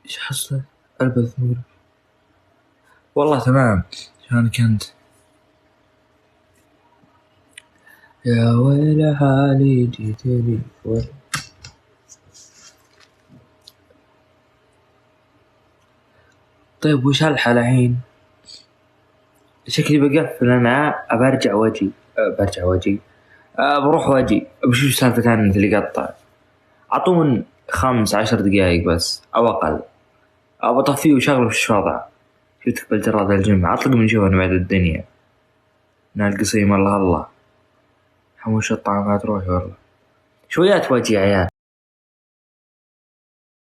ايش حصل؟ البث مقرف. والله تمام. شلونك انت؟ يا ويل حالي جيتني طيب وش هالحال الحين؟ شكلي بقفل انا. برجع واجي. بروح واجي. بشوف سالفة النت اللي قطع. عطون 15 دقايق بس او اقل. بطفيه وشغله وش وضعه. شفتك بالجراد الجمعة اطلق من شوفنا بعد الدنيا. القصيم الله الله. حموش الطعام ما تروح والله. شويات واجي يا عيال.